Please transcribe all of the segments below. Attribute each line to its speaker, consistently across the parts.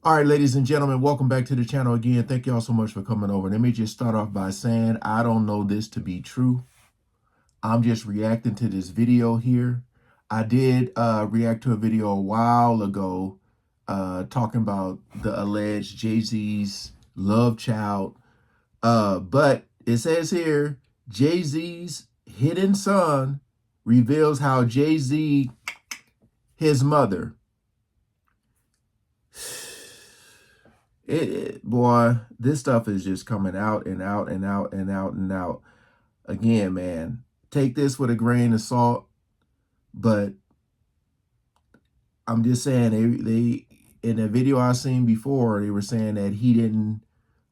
Speaker 1: All right, ladies and gentlemen, welcome back to the channel again. Thank y'all so much for coming over. Let me just start off by saying I don't know this to be true. I'm just reacting to this video here. I did react to a video a while ago talking about the alleged Jay-Z's love child. But it says here, Jay-Z's hidden son reveals how Jay-Z, his mother, boy, this stuff is just coming out and out and out and out and out. Again, man, take this with a grain of salt, but I'm just saying they in a video I seen before, they were saying that he didn't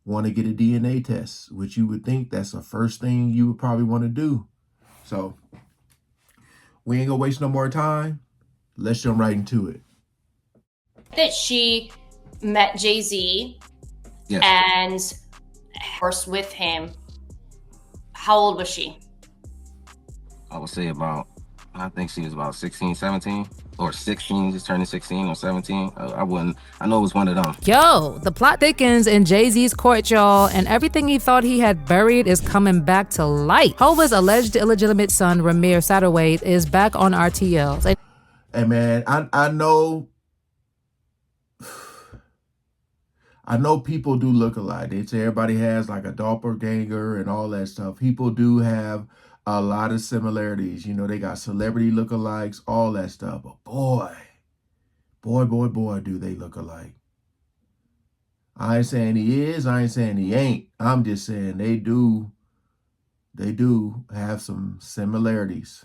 Speaker 1: want to get a DNA test, which you would think that's the first thing you would probably want to do. So we ain't gonna waste no more time. Let's jump right into it.
Speaker 2: That she met Jay-Z
Speaker 3: Yes.
Speaker 2: and first with him. How old was she?
Speaker 3: I would say I think she was about 16, 17, or 16, just turning 16 or 17. I know it was one of them.
Speaker 4: Yo, the plot thickens in Jay-Z's court, y'all, and everything he thought he had buried is coming back to light. Hova's alleged illegitimate son, Ramir Satterwhite, is back on RTL.
Speaker 1: Hey, man, I know people do look alike. They say everybody has like a doppelganger and all that stuff. People do have a lot of similarities. You know, they got celebrity lookalikes, all that stuff. But boy, do they look alike. I ain't saying he is. I ain't saying he ain't. I'm just saying they do have some similarities.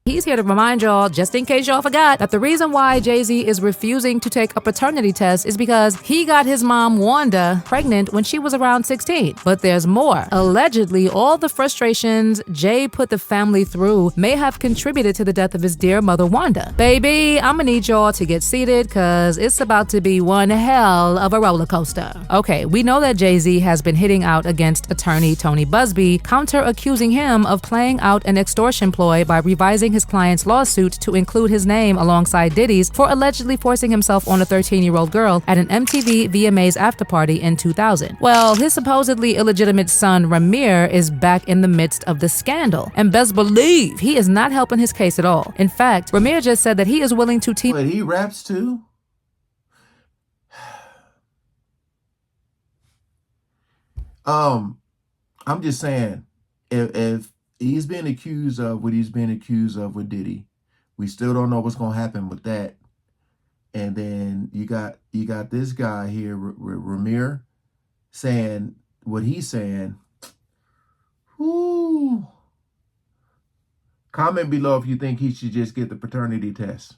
Speaker 4: He's here to remind y'all, just in case y'all forgot, that the reason why Jay-Z is refusing to take a paternity test is because he got his mom, Wanda, pregnant when she was around 16. But there's more. Allegedly, all the frustrations Jay put the family through may have contributed to the death of his dear mother, Wanda. Baby, I'm gonna need y'all to get seated because it's about to be one hell of a roller coaster. Okay, we know that Jay-Z has been hitting out against attorney Tony Busby, counter-accusing him of playing out an extortion ploy by revising his client's lawsuit to include his name alongside Diddy's for allegedly forcing himself on a 13-year-old girl at an MTV VMAs afterparty in 2000. Well, his supposedly illegitimate son, Ramir, is back in the midst of the scandal. And best believe he is not helping his case at all. In fact, Ramir just said that he is willing to team—
Speaker 1: But he raps too? I'm just saying, if he's being accused of what he's being accused of with Diddy, we still don't know what's gonna happen with that. And then you got this guy here, Ramir, saying what he's saying. Whoo. Comment below if you think he should just get the paternity test.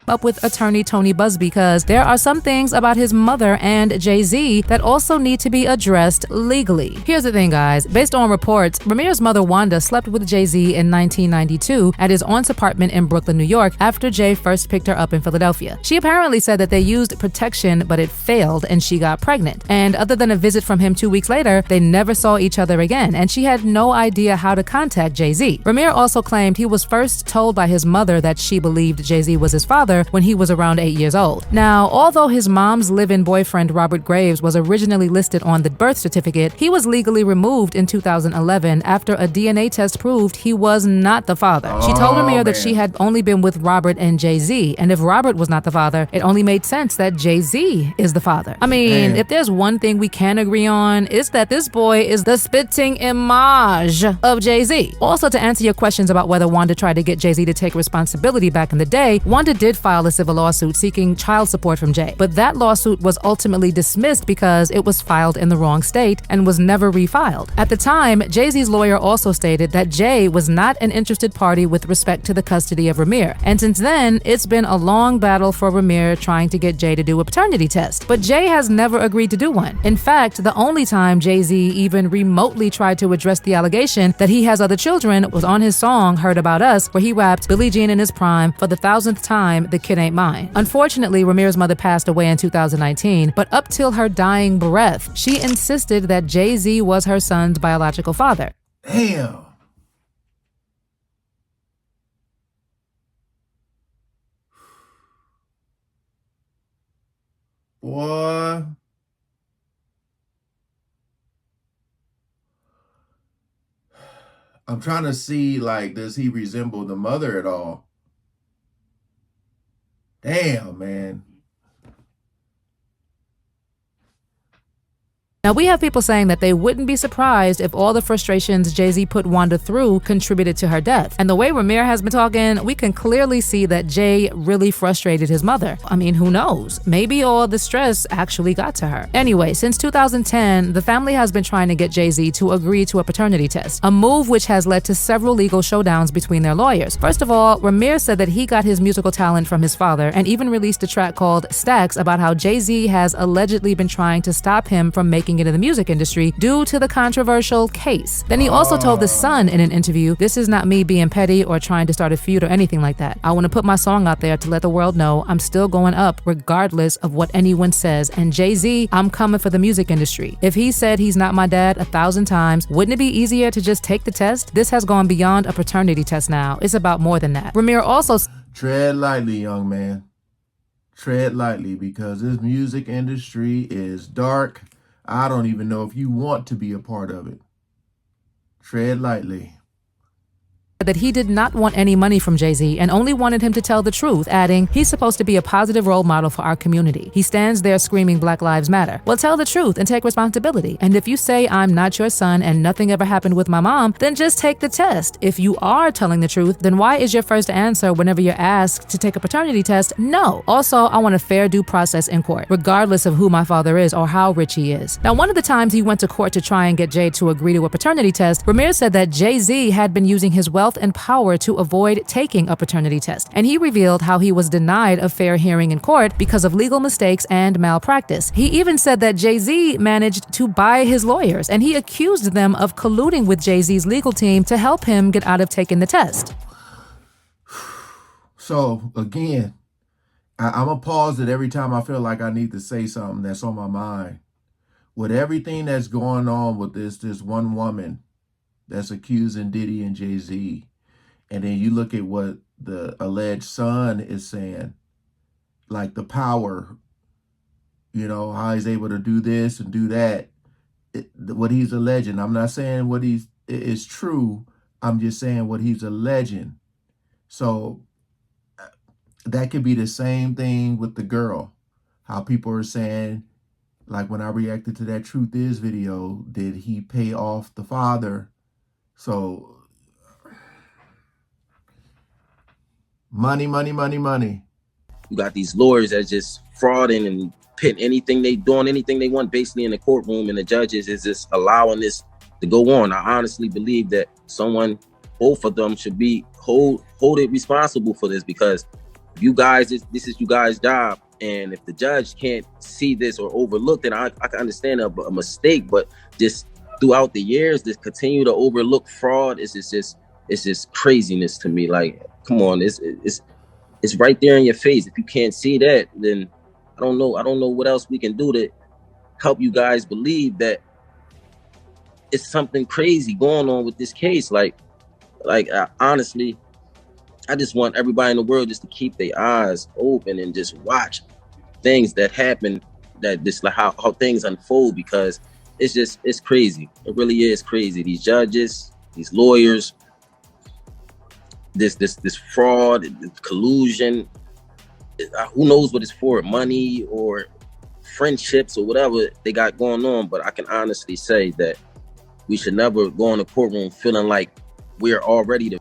Speaker 4: Up with attorney Tony Busby because there are some things about his mother and Jay-Z that also need to be addressed legally. Here's the thing, guys. Based on reports, Ramir's mother, Wanda, slept with Jay-Z in 1992 at his aunt's apartment in Brooklyn, New York, after Jay first picked her up in Philadelphia. She apparently said that they used protection, but it failed and she got pregnant. And other than a visit from him 2 weeks later, they never saw each other again, and she had no idea how to contact Jay-Z. Ramir also claimed he was first told by his mother that she believed Jay-Z was his father when he was around 8 years old. Now, although his mom's live-in boyfriend Robert Graves was originally listed on the birth certificate, he was legally removed in 2011 after a DNA test proved he was not the father. She told Ramir that she had only been with Robert and Jay-Z, and if Robert was not the father, it only made sense that Jay-Z is the father. I mean, if there's one thing we can agree on, it's that this boy is the spitting image of Jay-Z. Also, to answer your questions about whether Wanda tried to get Jay-Z to take responsibility back in the day, Wanda did file a civil lawsuit seeking child support from Jay, but that lawsuit was ultimately dismissed because it was filed in the wrong state and was never refiled. At the time, Jay-Z's lawyer also stated that Jay was not an interested party with respect to the custody of Ramir, and since then, it's been a long battle for Ramir trying to get Jay to do a paternity test, but Jay has never agreed to do one. In fact, the only time Jay-Z even remotely tried to address the allegation that he has other children was on his song Heard About Us, where he rapped Billie Jean in his prime, for the 1000th time, the kid ain't mine. Unfortunately, Ramir's mother passed away in 2019, but up till her dying breath, she insisted that Jay-Z was her son's biological father.
Speaker 1: Damn. Boy. I'm trying to see, like, does he resemble the mother at all? Damn, man.
Speaker 4: Now, we have people saying that they wouldn't be surprised if all the frustrations Jay-Z put Wanda through contributed to her death. And the way Ramir has been talking, we can clearly see that Jay really frustrated his mother. I mean, who knows? Maybe all the stress actually got to her. Anyway, since 2010, the family has been trying to get Jay-Z to agree to a paternity test, a move which has led to several legal showdowns between their lawyers. First of all, Ramir said that he got his musical talent from his father and even released a track called Stacks about how Jay-Z has allegedly been trying to stop him from making it in the music industry due to the controversial case. Then he also told The Sun in an interview, "This is not me being petty or trying to start a feud or anything like that. I want to put my song out there to let the world know I'm still going up regardless of what anyone says. And Jay-Z, I'm coming for the music industry. If he said he's not my dad 1,000 times, wouldn't it be easier to just take the test? This has gone beyond a paternity test now. It's about more than that." Ramir also
Speaker 1: Tread lightly, young man. Tread lightly, because this music industry is dark. I don't even know if you want to be a part of it. Tread lightly.
Speaker 4: that he did not want any money from Jay-Z and only wanted him to tell the truth, adding, "He's supposed to be a positive role model for our community. He stands there screaming Black Lives Matter. Well, tell the truth and take responsibility. And if you say I'm not your son and nothing ever happened with my mom, then just take the test. If you are telling the truth, then why is your first answer whenever you're asked to take a paternity test, no? Also, I want a fair due process in court, regardless of who my father is or how rich he is." Now, one of the times he went to court to try and get Jay to agree to a paternity test, Ramir said that Jay-Z had been using his wealth and power to avoid taking a paternity test, and he revealed how he was denied a fair hearing in court because of legal mistakes and malpractice. He even said that Jay-Z managed to buy his lawyers, and he accused them of colluding with Jay-Z's legal team to help him get out of taking the test.
Speaker 1: So, again, I'm going to pause it every time I feel like I need to say something that's on my mind. With everything that's going on with this one woman that's accusing Diddy and Jay-Z, and then you look at what the alleged son is saying, like the power, you know, how he's able to do this and do that, what he's alleging. I'm not saying what is true. I'm just saying what he's alleging. So that could be the same thing with the girl. How people are saying, like when I reacted to that Truth Is video, did he pay off the father? So money, money, money, money.
Speaker 3: You got these lawyers that just frauding and pit anything they doing, anything they want basically in the courtroom, and the judges is just allowing this to go on. I honestly believe that both of them should be hold it responsible for this, because you guys, this is you guys' job, and if the judge can't see this or overlook it, I can understand a mistake, but just throughout the years, this continue to overlook fraud is just craziness to me. Like, come on, it's right there in your face. If you can't see that, then I don't know what else we can do to help you guys believe that it's something crazy going on with this case. Honestly, I just want everybody in the world just to keep their eyes open and just watch things that happen, that just like how things unfold, because it's crazy. It really is crazy. These judges, these lawyers, this fraud, collusion, who knows what it's for, money or friendships or whatever they got going on. But I can honestly say that we should never go in the courtroom feeling like we're already the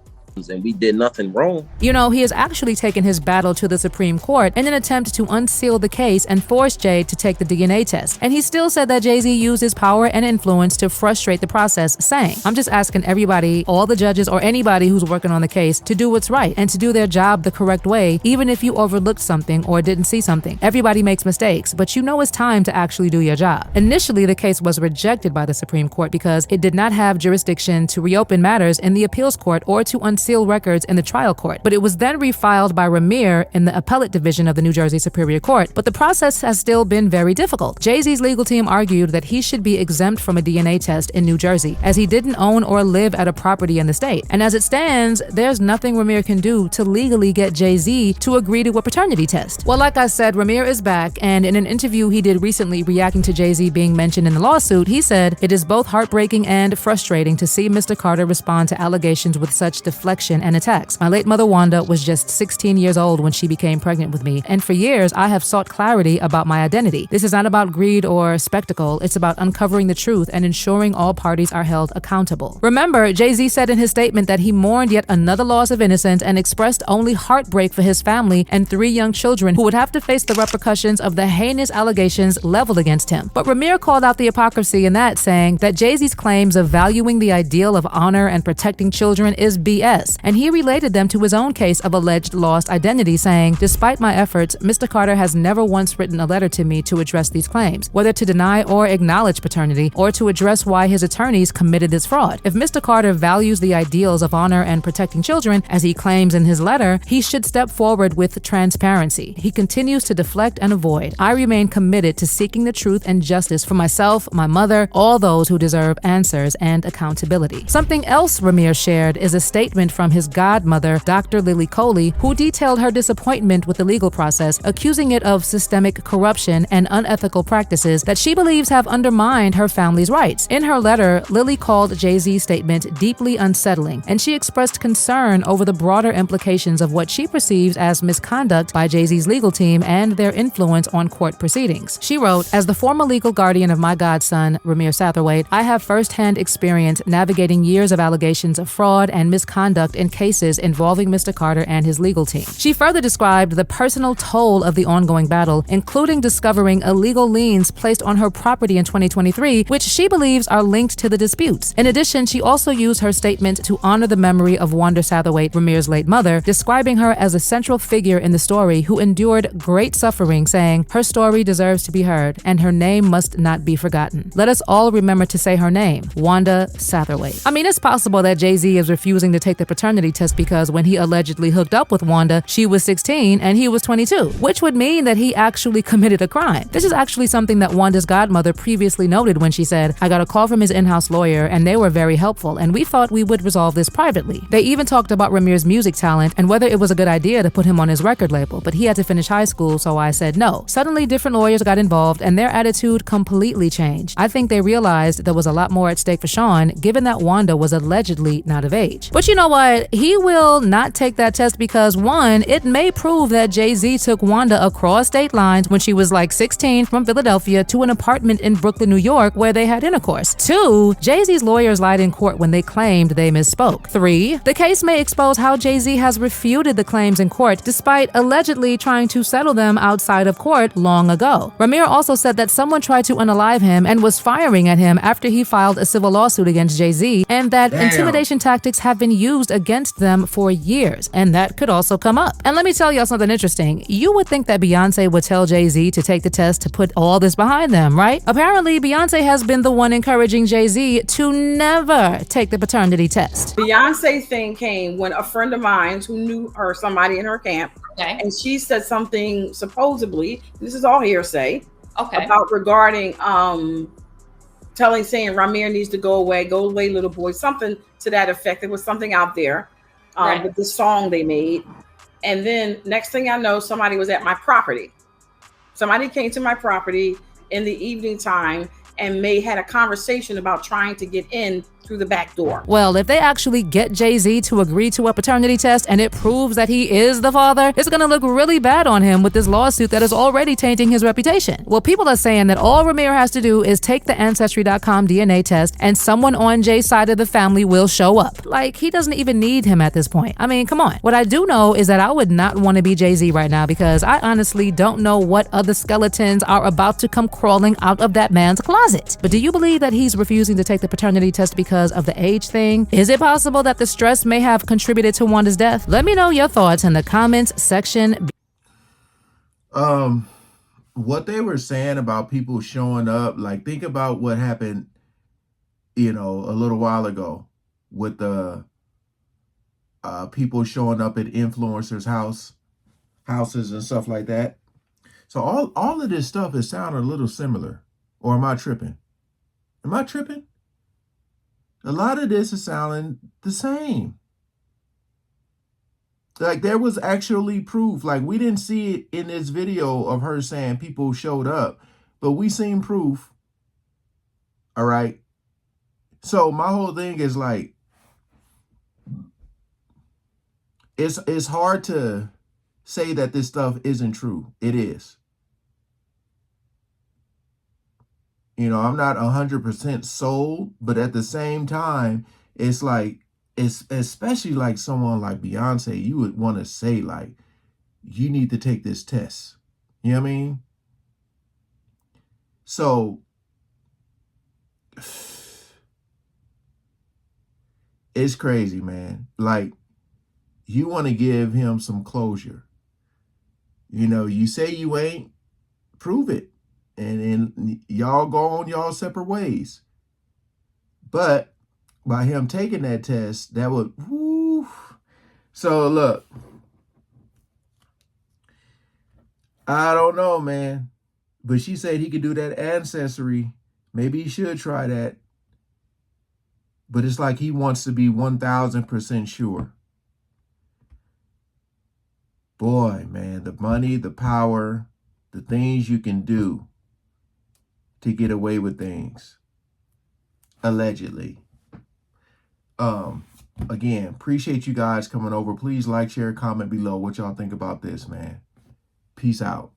Speaker 3: and we did nothing wrong.
Speaker 4: You know, he has actually taken his battle to the Supreme Court in an attempt to unseal the case and force Jay to take the DNA test. And he still said that Jay-Z used his power and influence to frustrate the process, saying, "I'm just asking everybody, all the judges or anybody who's working on the case, to do what's right and to do their job the correct way, even if you overlooked something or didn't see something. Everybody makes mistakes, but you know it's time to actually do your job." Initially, the case was rejected by the Supreme Court because it did not have jurisdiction to reopen matters in the appeals court or to unseal seal records in the trial court, but it was then refiled by Ramir in the appellate division of the New Jersey Superior Court. But the process has still been very difficult. Jay-Z's legal team argued that he should be exempt from a DNA test in New Jersey, as he didn't own or live at a property in the state. And as it stands, there's nothing Ramir can do to legally get Jay-Z to agree to a paternity test. Well, like I said, Ramir is back, and in an interview he did recently reacting to Jay-Z being mentioned in the lawsuit, he said, "It is both heartbreaking and frustrating to see Mr. Carter respond to allegations with such deflection and attacks. My late mother Wanda was just 16 years old when she became pregnant with me, and for years I have sought clarity about my identity. This is not about greed or spectacle, it's about uncovering the truth and ensuring all parties are held accountable." Remember, Jay-Z said in his statement that he mourned yet another loss of innocence and expressed only heartbreak for his family and 3 young children who would have to face the repercussions of the heinous allegations leveled against him. But Ramir called out the hypocrisy in that, saying that Jay-Z's claims of valuing the ideal of honor and protecting children is BS, and he related them to his own case of alleged lost identity, saying, "Despite my efforts, Mr. Carter has never once written a letter to me to address these claims, whether to deny or acknowledge paternity, or to address why his attorneys committed this fraud. If Mr. Carter values the ideals of honor and protecting children, as he claims in his letter, he should step forward with transparency. He continues to deflect and avoid. I remain committed to seeking the truth and justice for myself, my mother, all those who deserve answers and accountability." Something else Ramir shared is a statement from his godmother, Dr. Lily Coley, who detailed her disappointment with the legal process, accusing it of systemic corruption and unethical practices that she believes have undermined her family's rights. In her letter, Lily called Jay-Z's statement deeply unsettling, and she expressed concern over the broader implications of what she perceives as misconduct by Jay-Z's legal team and their influence on court proceedings. She wrote, "As the former legal guardian of my godson, Ramir Satterthwaite, I have firsthand experience navigating years of allegations of fraud and misconduct in cases involving Mr. Carter and his legal team." She further described the personal toll of the ongoing battle, including discovering illegal liens placed on her property in 2023, which she believes are linked to the disputes. In addition, she also used her statement to honor the memory of Wanda Satterthwaite, Ramir's late mother, describing her as a central figure in the story who endured great suffering, saying, "Her story deserves to be heard, and her name must not be forgotten. Let us all remember to say her name, Wanda Satterthwaite." I mean, it's possible that Jay-Z is refusing to take the paternity test because when he allegedly hooked up with Wanda, she was 16 and he was 22, which would mean that he actually committed a crime. This is actually something that Wanda's godmother previously noted when she said, "I got a call from his in-house lawyer and they were very helpful, and we thought we would resolve this privately." They even talked about Ramir's music talent and whether it was a good idea to put him on his record label, but he had to finish high school, so I said no. Suddenly, different lawyers got involved and their attitude completely changed. I think they realized there was a lot more at stake for Sean, given that Wanda was allegedly not of age. But you know what? He will not take that test because, one, it may prove that Jay-Z took Wanda across state lines when she was like 16 from Philadelphia to an apartment in Brooklyn, New York, where they had intercourse. 2, Jay-Z's lawyers lied in court when they claimed they misspoke. 3, the case may expose how Jay-Z has refuted the claims in court despite allegedly trying to settle them outside of court long ago. Ramir also said that someone tried to unalive him and was firing at him after he filed a civil lawsuit against Jay-Z, and that intimidation tactics have been used against them for years, and that could also come up. And let me tell y'all something interesting. You would think that Beyonce would tell Jay-Z to take the test to put all this behind them, right? Apparently, Beyonce has been the one encouraging Jay-Z to never take the paternity test.
Speaker 5: Beyonce thing came when a friend of mine who knew her, somebody in her camp,
Speaker 2: Okay.
Speaker 5: and she said something supposedly, this is all hearsay,
Speaker 2: Okay.
Speaker 5: about regarding saying Ramir needs to go away, little boy, something to that effect. There was something out there
Speaker 2: Right.
Speaker 5: with the song they made. And then next thing I know, somebody was at my property. Somebody came to my property in the evening time and had a conversation about trying to get in through the back door.
Speaker 4: Well, if they actually get Jay-Z to agree to a paternity test and it proves that he is the father, it's going to look really bad on him with this lawsuit that is already tainting his reputation. Well, people are saying that all Ramir has to do is take the Ancestry.com DNA test and someone on Jay's side of the family will show up. Like, he doesn't even need him at this point. I mean, come on. What I do know is that I would not want to be Jay-Z right now because I honestly don't know what other skeletons are about to come crawling out of that man's closet. But do you believe that he's refusing to take the paternity test because of the age thing? Is it possible that the stress may have contributed to Wanda's death? Let me know your thoughts in the comments section.
Speaker 1: What they were saying about people showing up, like, think about what happened, a little while ago with the people showing up at influencers' houses and stuff like that. So all of this stuff is sounding a little similar. Or am I tripping? Am I tripping? A lot of this is sounding the same. Like there was actually proof. Like we didn't see it in this video of her saying people showed up, but we seen proof. All right. So my whole thing is like, it's hard to say that this stuff isn't true. It is. You know, I'm not 100% sold, but at the same time, it's like, it's especially like someone like Beyonce, you would want to say like, you need to take this test. You know what I mean? So it's crazy, man. Like, you want to give him some closure. You know, you say you ain't, prove it. And y'all go on y'all separate ways. But by him taking that test, that would, whoo. So look, I don't know, man. But she said he could do that ancestry. Maybe he should try that. But it's like he wants to be 1000% sure. Boy, man, the money, the power, the things you can do to get away with things. Allegedly. Again, appreciate you guys coming over. Please like, share, comment below what y'all think about this, man. Peace out.